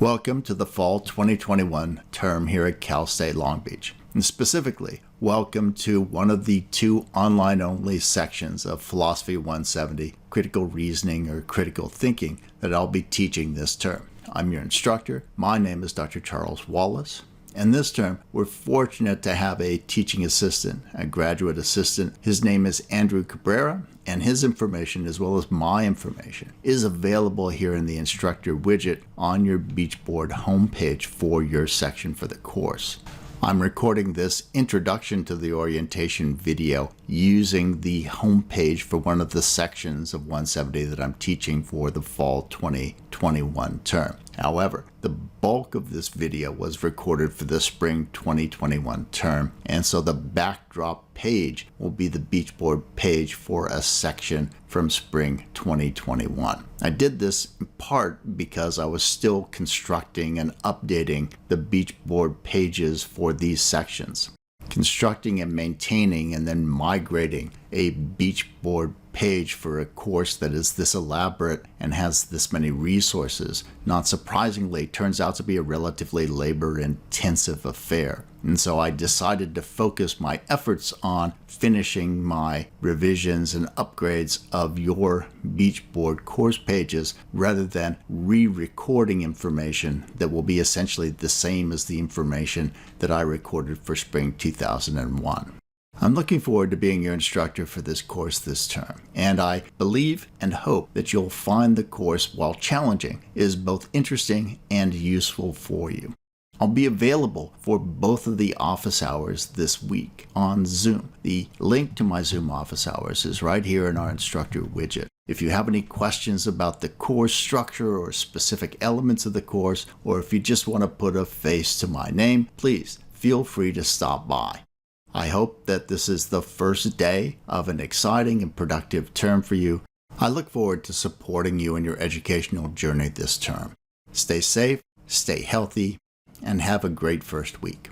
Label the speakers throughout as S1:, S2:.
S1: Welcome to the Fall 2021 term here at Cal State Long Beach. And specifically, welcome to one of the two online-only sections of Philosophy 170, Critical Reasoning or Critical Thinking, that I'll be teaching this term. I'm your instructor. My name is Dr. Charles Wallace. And this term, we're fortunate to have a teaching assistant, a graduate assistant. His name is Andrew Cabrera, and his information, as well as my information, is available here in the instructor widget on your Beachboard homepage for your section for the course. I'm recording this introduction to the orientation video using the homepage for one of the sections of 170 that I'm teaching for the Fall 2021 term. However, the bulk of this video was recorded for the Spring 2021 term, and so the backdrop page will be the Beachboard page for a section from Spring 2021. I did this in part because I was still constructing and updating the Beachboard pages for these sections. Constructing and maintaining and then migrating a Beachboard page for a course that is this elaborate and has this many resources, not surprisingly, turns out to be a relatively labor-intensive affair. And so I decided to focus my efforts on finishing my revisions and upgrades of your Beachboard course pages rather than re-recording information that will be essentially the same as the information that I recorded for Spring 2001. I'm looking forward to being your instructor for this course this term, and I believe and hope that you'll find the course, while challenging, is both interesting and useful for you. I'll be available for both of the office hours this week on Zoom. The link to my Zoom office hours is right here in our instructor widget. If you have any questions about the course structure or specific elements of the course, or if you just want to put a face to my name, please feel free to stop by. I hope that this is the first day of an exciting and productive term for you. I look forward to supporting you in your educational journey this term. Stay safe, stay healthy, and have a great first week.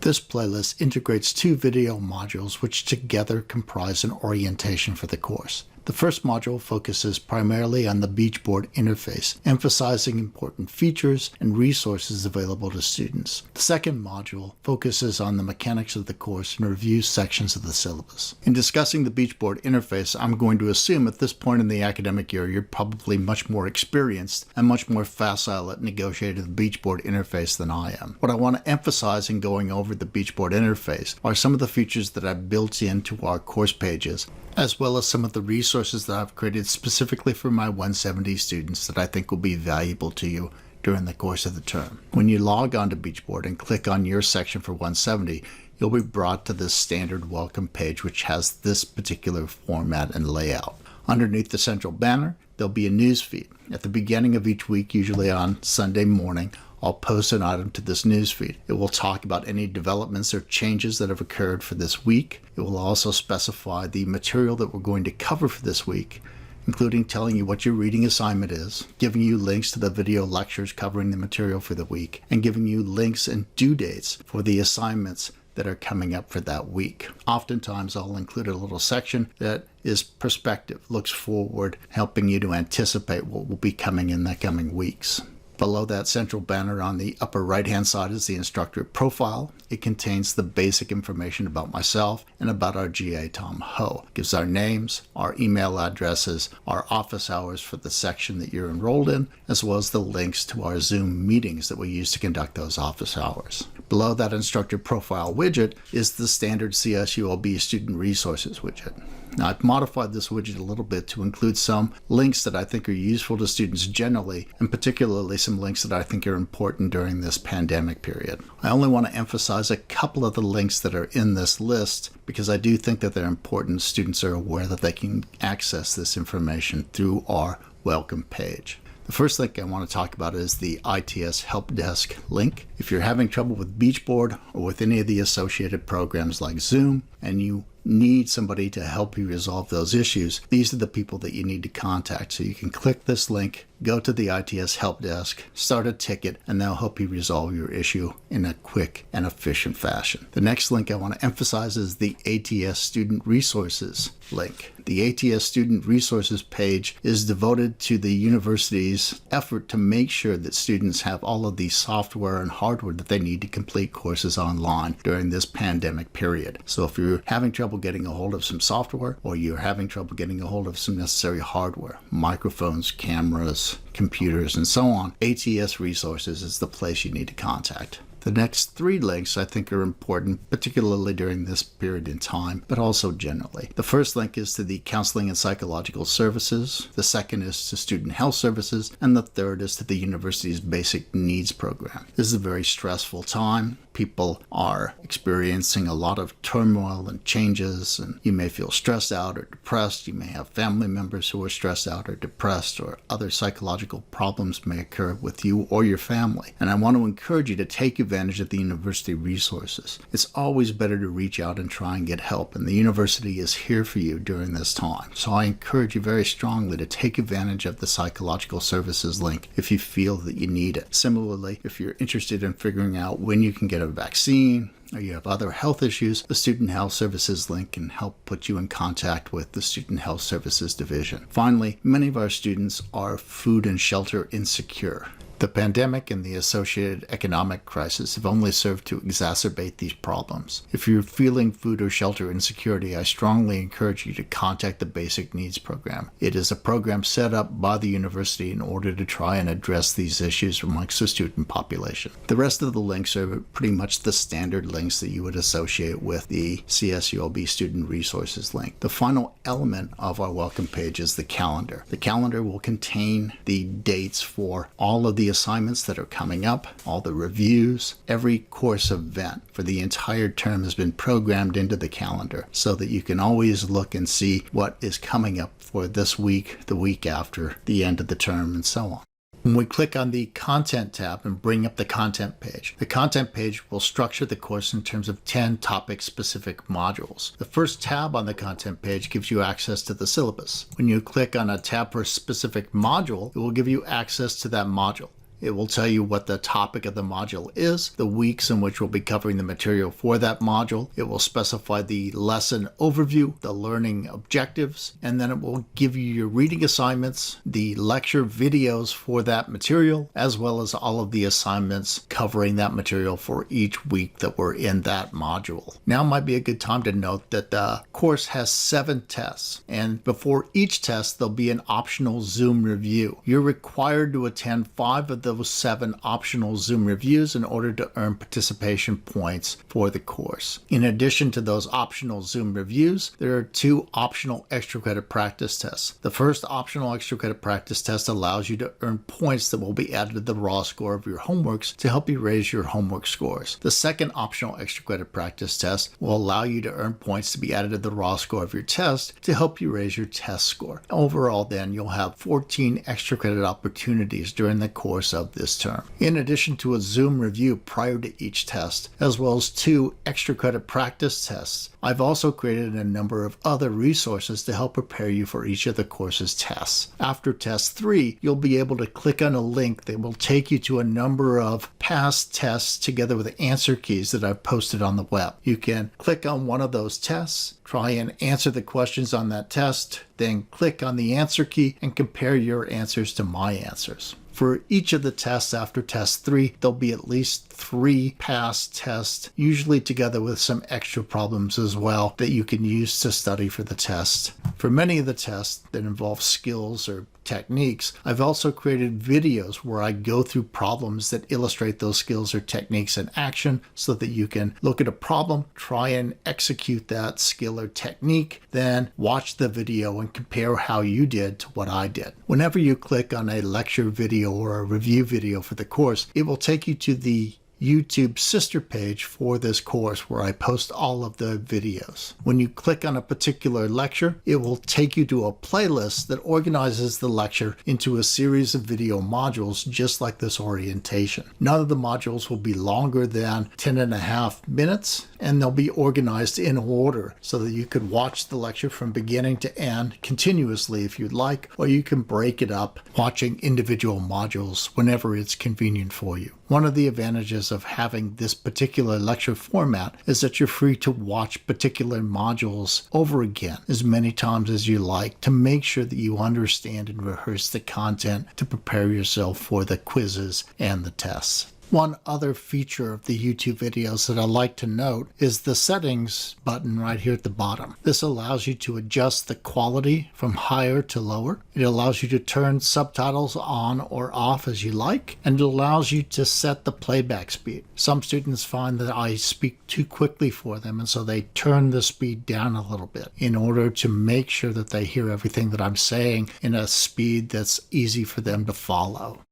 S1: This playlist integrates two video modules which together comprise an orientation for the course. The first module focuses primarily on the Beachboard interface, emphasizing important features and resources available to students. The second module focuses on the mechanics of the course and reviews sections of the syllabus. In discussing the Beachboard interface, I'm going to assume at this point in the academic year you're probably much more experienced and much more facile at negotiating the Beachboard interface than I am. What I want to emphasize in going over the Beachboard interface are some of the features that I've built into our course pages, as well as some of the resources that I've created specifically for my 170 students that I think will be valuable to you during the course of the term. When you log on to Beachboard and click on your section for 170, you'll be brought to this standard welcome page, which has this particular format and layout. Underneath the central banner, there'll be a news feed. At the beginning of each week, usually on Sunday morning, I'll post an item to this newsfeed. It will talk about any developments or changes that have occurred for this week. It will also specify the material that we're going to cover for this week, including telling you what your reading assignment is, giving you links to the video lectures covering the material for the week, and giving you links and due dates for the assignments that are coming up for that week. Oftentimes, I'll include a little section that is perspective, looks forward, helping you to anticipate what will be coming in the coming weeks. Below that central banner on the upper right-hand side is the instructor profile. It contains the basic information about myself and about our GA Tom Ho. It gives our names, our email addresses, our office hours for the section that you're enrolled in, as well as the links to our Zoom meetings that we use to conduct those office hours. Below that instructor profile widget is the standard CSULB student resources widget. Now, I've modified this widget a little bit to include some links that I think are useful to students generally, and particularly some links that I think are important during this pandemic period. I only want to emphasize a couple of the links that are in this list because I do think that they're important. Students are aware that they can access this information through our welcome page. The first link I want to talk about is the ITS Help Desk link. If you're having trouble with Beachboard or with any of the associated programs like Zoom, and you need somebody to help you resolve those issues, these are the people that you need to contact. So you can click this link, go to the ITS help desk, start a ticket, and they'll help you resolve your issue in a quick and efficient fashion. The next link I want to emphasize is the ATS Student Resources link. The ATS Student Resources page is devoted to the university's effort to make sure that students have all of the software and hardware that they need to complete courses online during this pandemic period. So if you're having trouble getting a hold of some software, or you're having trouble getting a hold of some necessary hardware, microphones, cameras, computers, and so on, ATS Resources is the place you need to contact. The next three links I think are important, particularly during this period in time, but also generally. The first link is to the Counseling and Psychological Services, the second is to Student Health Services, and the third is to the university's Basic Needs Program. This is a very stressful time. People are experiencing a lot of turmoil and changes, and you may feel stressed out or depressed. You may have family members who are stressed out or depressed, or other psychological problems may occur with you or your family. And I want to encourage you to take advantage of the university resources. It's always better to reach out and try and get help, and the university is here for you during this time. So I encourage you very strongly to take advantage of the Psychological Services link if you feel that you need it. Similarly, if you're interested in figuring out when you can get a vaccine, or you have other health issues, the Student Health Services link can help put you in contact with the Student Health Services Division. Finally, many of our students are food and shelter insecure. The pandemic and the associated economic crisis have only served to exacerbate these problems. If you're feeling food or shelter insecurity, I strongly encourage you to contact the Basic Needs Program. It is a program set up by the university in order to try and address these issues amongst the student population. The rest of the links are pretty much the standard links that you would associate with the CSULB Student Resources link. The final element of our welcome page is the calendar. The calendar will contain the dates for all of the assignments that are coming up, all the reviews. Every course event for the entire term has been programmed into the calendar so that you can always look and see what is coming up for this week, the week after, the end of the term, and so on. When we click on the Content tab and bring up the Content page, the Content page will structure the course in terms of 10 topic-specific modules. The first tab on the Content page gives you access to the syllabus. When you click on a tab for a specific module, it will give you access to that module. It will tell you what the topic of the module is, the weeks in which we'll be covering the material for that module. It will specify the lesson overview, the learning objectives, and then it will give you your reading assignments, the lecture videos for that material, as well as all of the assignments covering that material for each week that we're in that module. Now might be a good time to note that the course has 7 tests, and before each test there'll be an optional Zoom review. You're required to attend 5 of those 7 optional Zoom reviews in order to earn participation points for the course. In addition to those optional Zoom reviews, there are 2 optional extra credit practice tests. The first optional extra credit practice test allows you to earn points that will be added to the raw score of your homeworks to help you raise your homework scores. The second optional extra credit practice test will allow you to earn points to be added to the raw score of your test to help you raise your test score. Overall, then, you'll have 14 extra credit opportunities during the course of this term. In addition to a Zoom review prior to each test, as well as 2 extra credit practice tests, I've also created a number of other resources to help prepare you for each of the course's tests. After test 3, you'll be able to click on a link that will take you to a number of past tests together with answer keys that I've posted on the web. You can click on one of those tests, try and answer the questions on that test, then click on the answer key and compare your answers to my answers. For each of the tests after test 3, there'll be at least 3 past tests, usually together with some extra problems as well that you can use to study for the test. For many of the tests that involve skills or techniques, I've also created videos where I go through problems that illustrate those skills or techniques in action so that you can look at a problem, try and execute that skill or technique, then watch the video and compare how you did to what I did. Whenever you click on a lecture video or a review video for the course, it will take you to the YouTube sister page for this course where I post all of the videos. When you click on a particular lecture, it will take you to a playlist that organizes the lecture into a series of video modules just like this orientation. None of the modules will be longer than 10.5 minutes, and they'll be organized in order so that you could watch the lecture from beginning to end continuously if you'd like, or you can break it up watching individual modules whenever it's convenient for you. One of the advantages of having this particular lecture format is that you're free to watch particular modules over again as many times as you like to make sure that you understand and rehearse the content to prepare yourself for the quizzes and the tests. One other feature of the YouTube videos that I like to note is the settings button right here at the bottom. This allows you to adjust the quality from higher to lower. It allows you to turn subtitles on or off as you like, and it allows you to set the playback speed. Some students find that I speak too quickly for them, and so they turn the speed down a little bit in order to make sure that they hear everything that I'm saying in a speed that's easy for them to follow.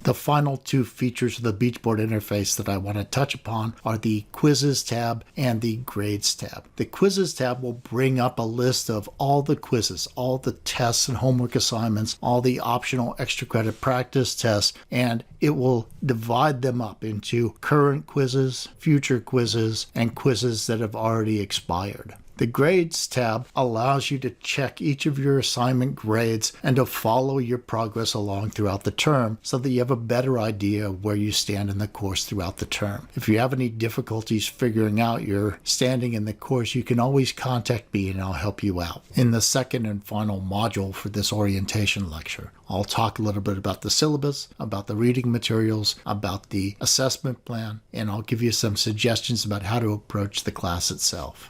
S1: The final two features of the Beachboard interface that I want to touch upon are the Quizzes tab and the Grades tab. The Quizzes tab will bring up a list of all the quizzes, all the tests and homework assignments, all the optional extra credit practice tests, and it will divide them up into current quizzes, future quizzes, and quizzes that have already expired. The Grades tab allows you to check each of your assignment grades and to follow your progress along throughout the term so that you have a better idea of where you stand in the course throughout the term. If you have any difficulties figuring out your standing in the course, you can always contact me and I'll help you out. In the second and final module for this orientation lecture, I'll talk a little bit about the syllabus, about the reading materials, about the assessment plan, and I'll give you some suggestions about how to approach the class itself.